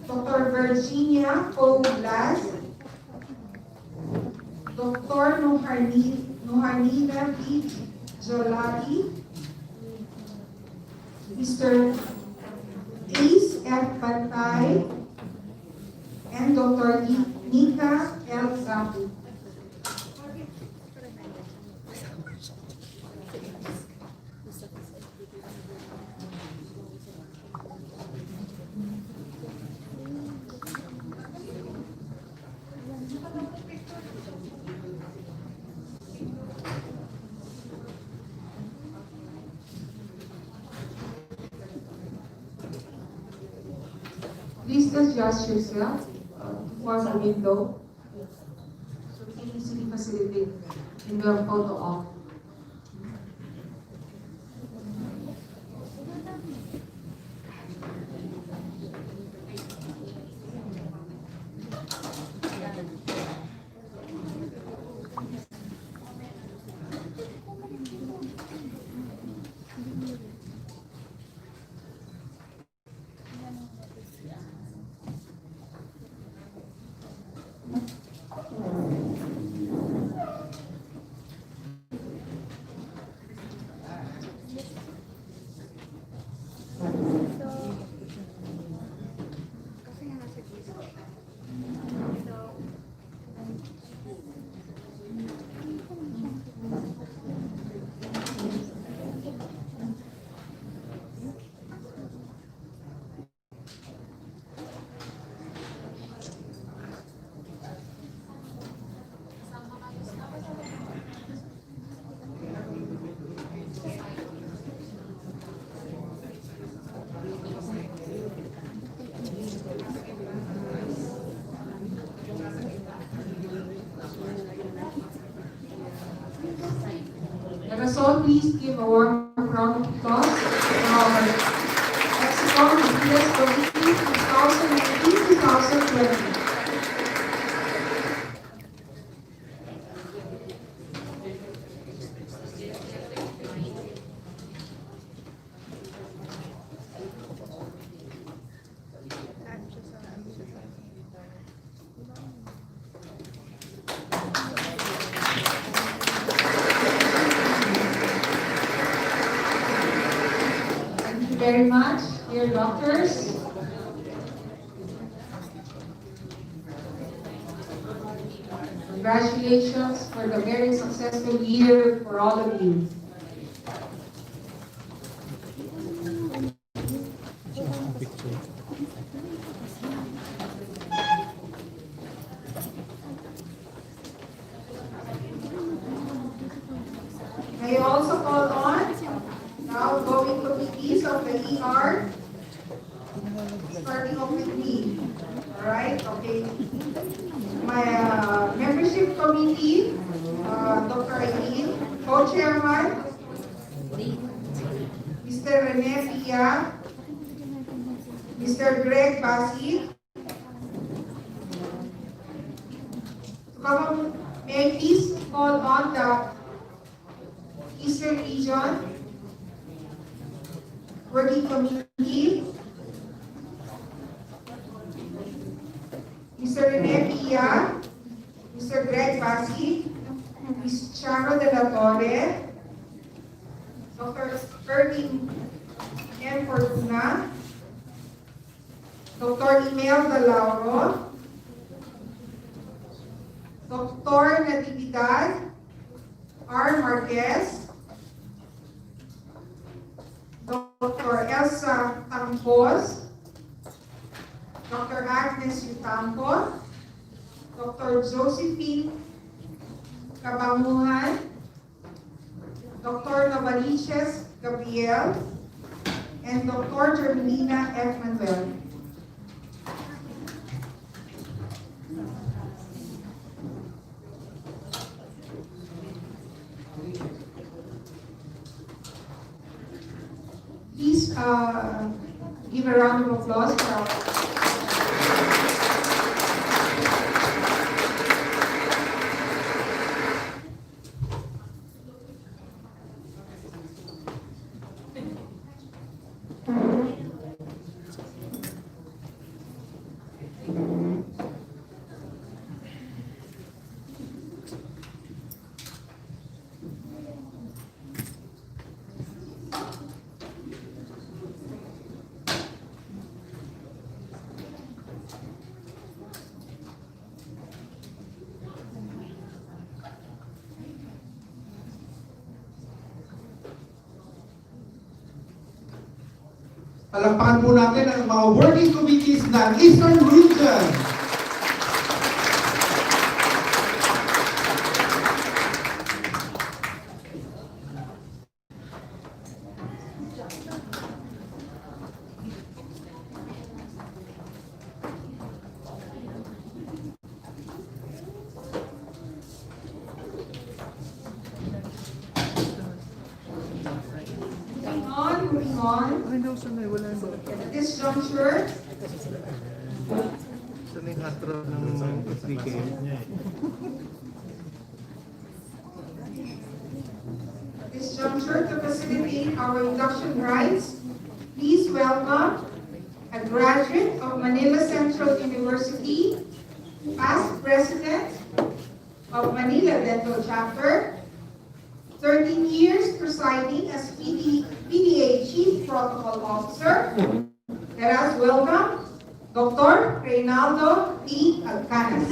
Dr. Virginia O. Blas, Dr. Nuhanina B. Jolati, Mr. Ace F. Bantay, and Dr. Nika L. Zapu. Please adjust yourself to form a window so we can easily facilitate in the photo op. Let us all please give a warm round of applause to our Mexico Medias Committee 2019-2020. Very much, dear doctors. Congratulations for the very successful year for all of you. May I also call on now going committees of the ER, starting off with me. All right, okay. My membership committee, Dr. Aileen, co-chairman, Mr. Rene Pia, Mr. Greg Basi. May I please call on the Eastern Region Working Committee, Mr. Rene Pia, Mr. Greg Basi, Ms. Charo de la Torre, Dr. Erwin M. Fortuna, Dr. Emel De Lauro, Dr. Natividad R. Marquez, Dr. Elsa Tampos, Dr. Agnes Yutampo, Dr. Josephine Kabanguhan, Dr. Novaliches Gabriel, and Dr. Germelina F. Manuel. Please give a round of applause for our Palakpakan po natin ang mga working committees ng Eastern Region. moving on. Ay, no, sanay. Wala ba? At this juncture, Sanay hatro ng FDK. at this juncture, to facilitate our induction rites, please welcome a graduate of Manila Central University, past president of Manila Dental Chapter, 13 years presiding as PDA Chief Protocol Officer. Let us welcome Dr. Reynaldo T. Alcanas.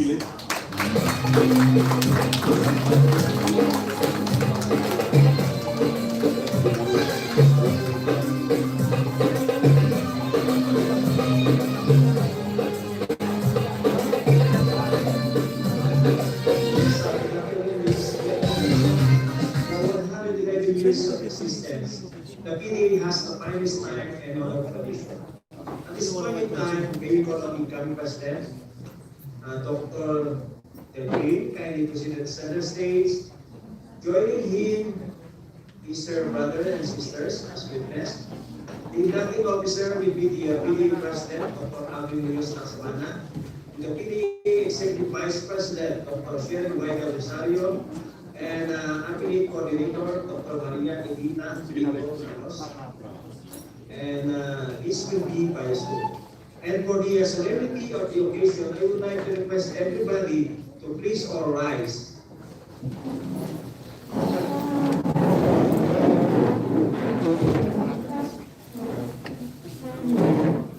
Years of existence, the PDA has the finest time and honor tradition. At this point in time, may we call on incoming President, Dr. Delphine, kindly proceed to the center stage. Joining him is her brother and sisters as witness. The inducting officer will be the PDA President, Dr. Alvin Munoz Taxmana, the PDA Executive Vice President, Dr. Sharon Huayga Rosario, and affiliate coordinator, Dr. Maria Edita Ramos, and this will be by school. And for the solemnity of the occasion, I would like to request everybody to please all rise.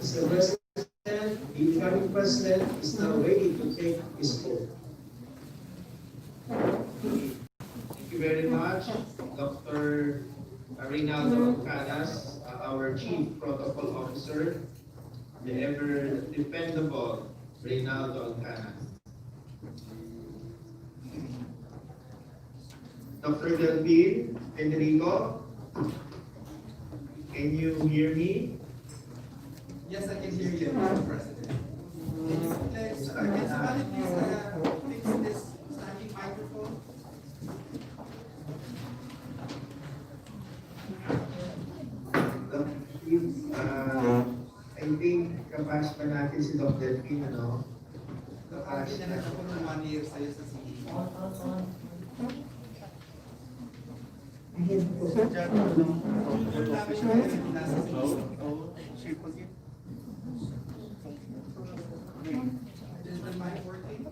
Mr. President, the incoming President is now ready to take his oath. Thank you very much, Dr. Reynaldo Alcanas, our Chief Protocol Officer, the ever dependable Reynaldo Alcanas. Dr. Delphine Enrico, can you hear me? Yes, I can hear you, Mr. President. Can somebody please fix this standing microphone? I think kapas pa natin si Dr. Delphine, ano? Kapas Pinanap ako ng 1 year sa'yo sa CE. Dami siya kasi nasa CE. Is the mic working?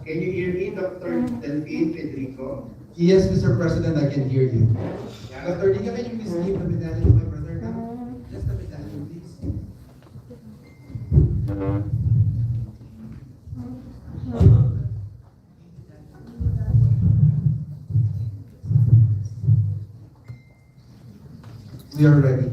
Can you hear me, Dr. Delphine Federico? Yes, Mr. President, I can hear you. Yeah. Dr. Diga, can you please give the medallion to my brother now? Just the medallion, please. We are ready.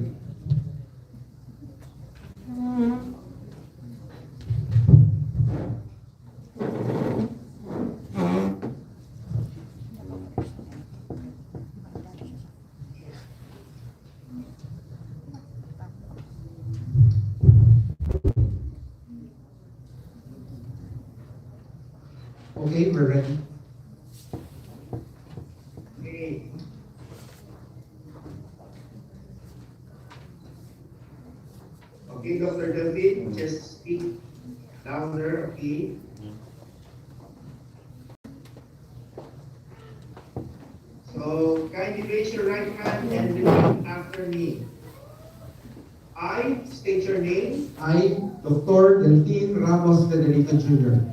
Okay, we're ready. Okay. Okay, Dr. David, just speak louder, okay? So, kindly raise your right hand and repeat after me. I state your name, I, Dr. Delfin Ramos Federico Jr.,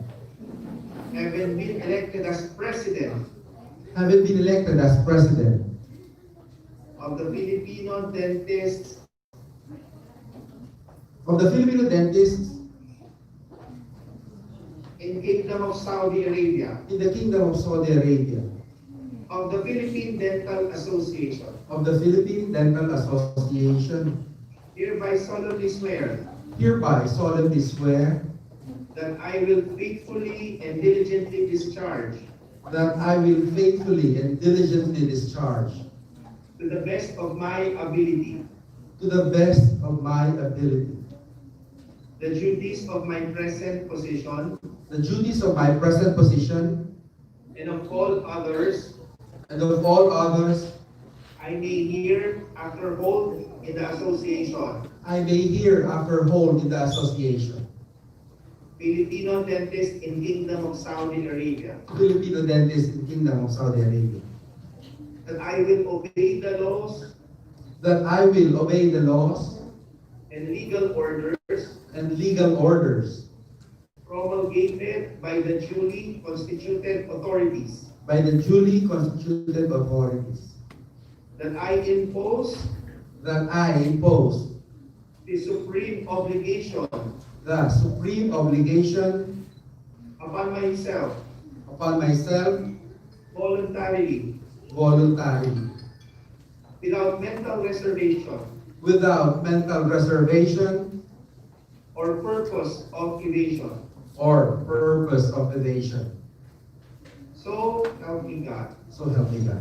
having been elected as president having been elected as president of the Filipino Dentists of the Filipino Dentists in Kingdom of Saudi Arabia, in the Kingdom of Saudi Arabia, of the Philippine Dental Association, of the Philippine Dental Association, hereby solemnly swear hereby solemnly swear that I will faithfully and diligently discharge that I will faithfully and diligently discharge to the best of my ability to the best of my ability the duties of my present position the duties of my present position and of all others and of all others I may hereafter hold in the association, I may hereafter hold in the association, Filipino Dentists in Kingdom of Saudi Arabia, Filipino Dentists in Kingdom of Saudi Arabia, that I will obey the laws that I will obey the laws and legal orders and legal orders promulgated by the duly constituted authorities, by the duly constituted authorities, that I impose that I impose the supreme obligation upon myself voluntarily, without mental reservation without mental reservation or purpose of evasion. or purpose of evasion. So help me God. So help me God.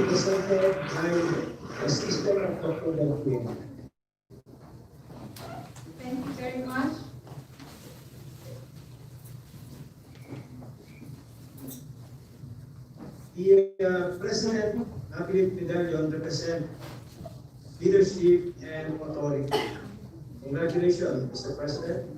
Presented by the sister of Dr. Delfin. Thank you very much. The President, Philip Medallion, represent leadership and authority. Congratulations, Mr. President.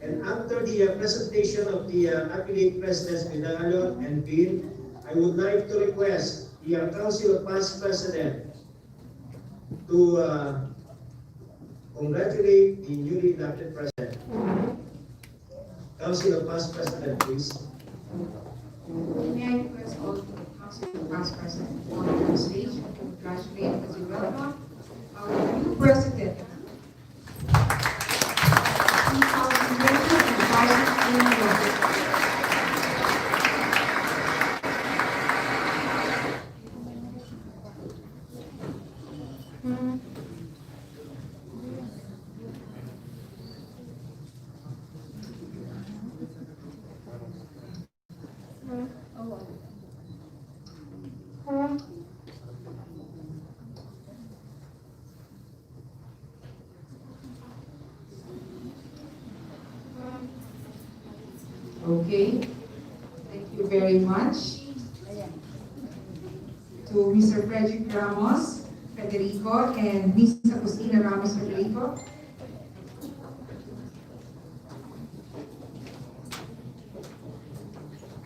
And after the presentation of the affiliate presidents Medallion and Bill, I would like to request the Council of Past President to congratulate the newly elected president. Council of Past President, please. May I request all the council of past president to come on stage and congratulate as we welcome our new president. 2020 and 2021. Okay, thank you very much to Mr. Frederick Ramos Federico and Ms. Agustina Ramos Federico.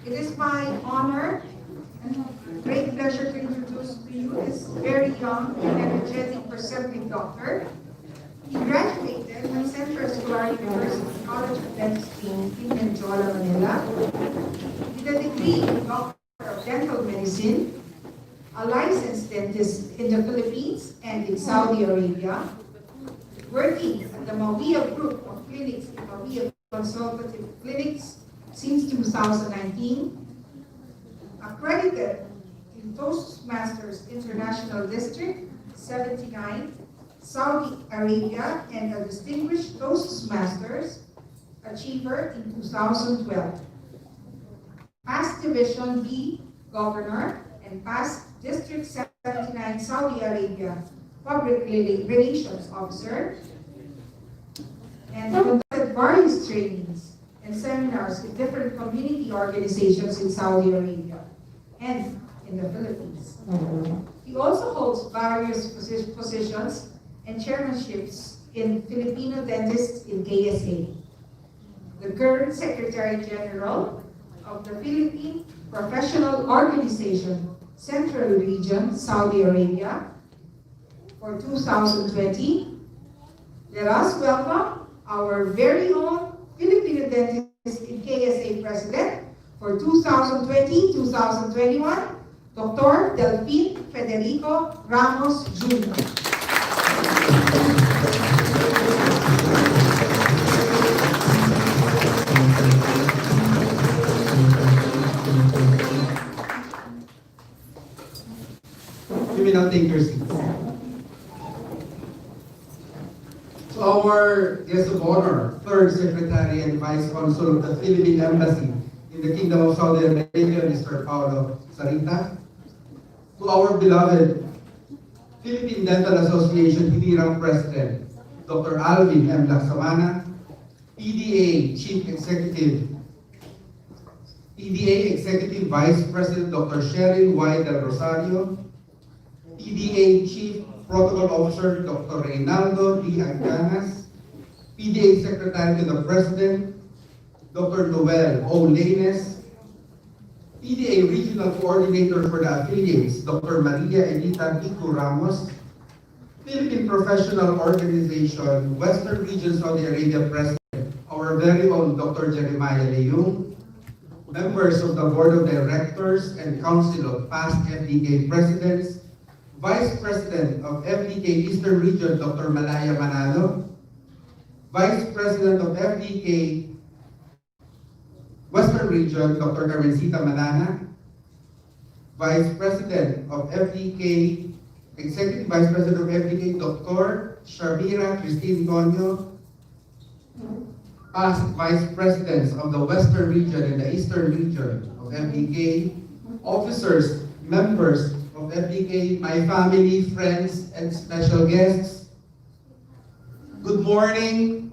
It is my honor and great pleasure to introduce to you this very young and energetic, perceptive doctor. He graduated from Central Escolar University College of Dentistry in Menjola, Manila, with a degree in Doctor of Dental Medicine, a licensed dentist in the Philippines and in Saudi Arabia, working at the Mawia Group of Clinics in Mawia Consultative Clinics since 2019, accredited in in Toastmasters International District 79, Saudi Arabia, and a Distinguished Toastmasters Achiever in 2012. Past Division B Governor and past District 79 Saudi Arabia Public Relations Officer, and conducted various trainings and seminars in different community organizations in Saudi Arabia and in the Philippines. He also holds various positions and chairmanships in Filipino dentists in KSA. The current Secretary General of the Philippine Professional Organization, Central Region, Saudi Arabia, for 2020. Let us welcome our very own Filipino dentist in KSA President for 2020-2021, Dr. Delphine Federico Ramos Jr. You may now take your seats. To our guest of honor, Third Secretary and Vice Consul of the Philippine Embassy in the Kingdom of Saudi Arabia, Mr. Paulo Sarita. To our beloved Philippine Dental Association Hinirang President, Dr. Alvin M. Laksamana, PDA Executive Vice President Dr. Sheryl Y. Del Rosario, PDA Chief Protocol Officer Dr. Reynaldo D. Ancanas, PDA Secretary to the President Dr. Noel O. Lanes, PDA Regional Coordinator for the Affiliates Dr. Maria Elita Pico Ramos, Philippine Professional Organization Western Region Saudi Arabia President, our very own Dr. Jeremiah Leung, members of the Board of Directors and Council of past FDK Presidents, Vice President of FDK Eastern Region, Dr. Malaya Manalo, Vice President of FDK Western Region, Dr. Carmencita Manana, Vice President of FDK, Executive Vice President of FDK, Dr. Sharmira Christine Tonyo, past Vice Presidents of the Western Region and the Eastern Region of FDK, officers, members of FDK, my family, friends, and special guests. Good morning,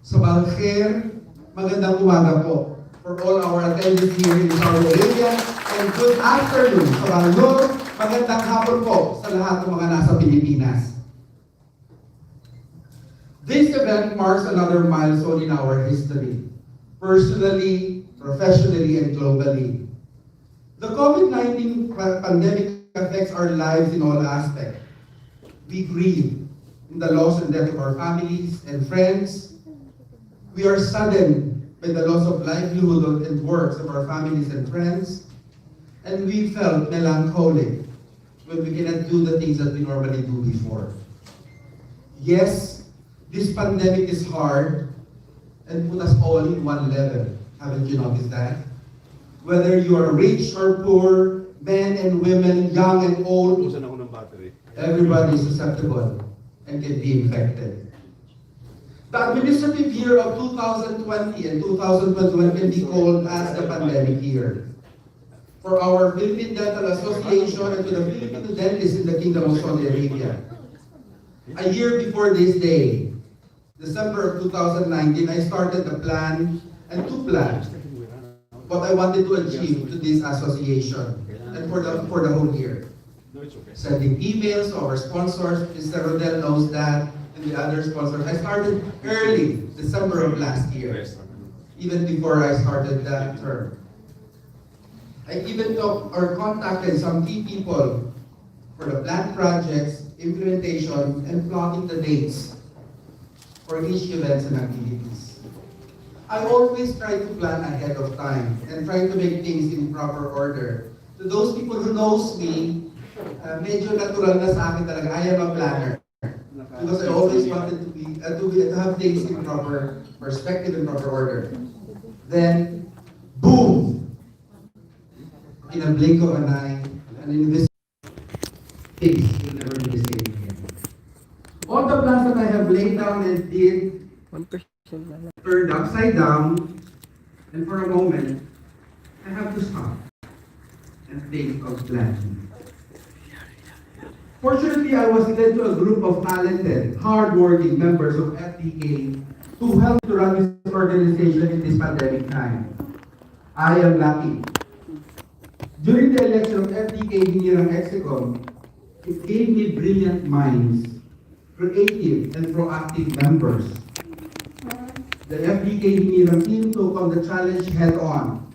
sabah al khair, magandang umaga po for all our attendees here in Saudi Arabia, and good afternoon, sabah al nur, magandang hapon po sa lahat ng mga nasa Pilipinas. This event marks another milestone in our history, personally, professionally, and globally. The COVID-19 pandemic affects our lives in all aspects. We grieve in the loss and death of our families and friends. We are saddened by the loss of livelihood and works of our families and friends. And we felt melancholic when we cannot do the things that we normally do before. Yes, this pandemic is hard and put us all in one level. Haven't you noticed that? Whether you are rich or poor, men and women, young and old, everybody is susceptible and can be infected. The administrative year of 2020 and 2021 can be called as the pandemic year. For our Philippine Dental Association and to the Filipino dentists in the Kingdom of Saudi Arabia. A year before this day, December of 2019, I started the plan and to plan what I wanted to achieve to this association and for the whole year. Sending emails to our sponsors, Mr. Rodel knows that, and the other sponsors. I started early, December of last year, even before I started that term. I even talked or contacted some key people for the planned projects, implementation, and plotting the dates for each events and activities. I always try to plan ahead of time and try to make things in proper order. To those people who knows me, medyo natural na sa akin talaga, I am a planner. Because I always wanted to have things in proper perspective and proper order. Then, boom! In a blink of an eye, and in this things will never be the same again. All the plans that I have laid down and did turned upside down, and for a moment, I have to stop and think of planning. Fortunately, I was led to a group of talented, hardworking members of FDK who helped to run this organization in this pandemic time. I am lucky. During the election of FDK Hinirang Execom, it gave me brilliant minds, creative and proactive members. The FDK Hinirang team took on the challenge head on,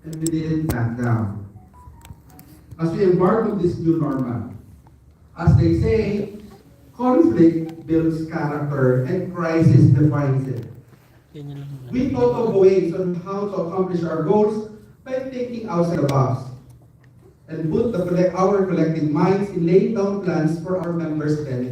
and we didn't back down. As we embark on this new normal, as they say, conflict builds character and crisis defines it. We thought of ways on how to accomplish our goals by thinking outside the box and put our collective minds in laying down plans for our members' benefit.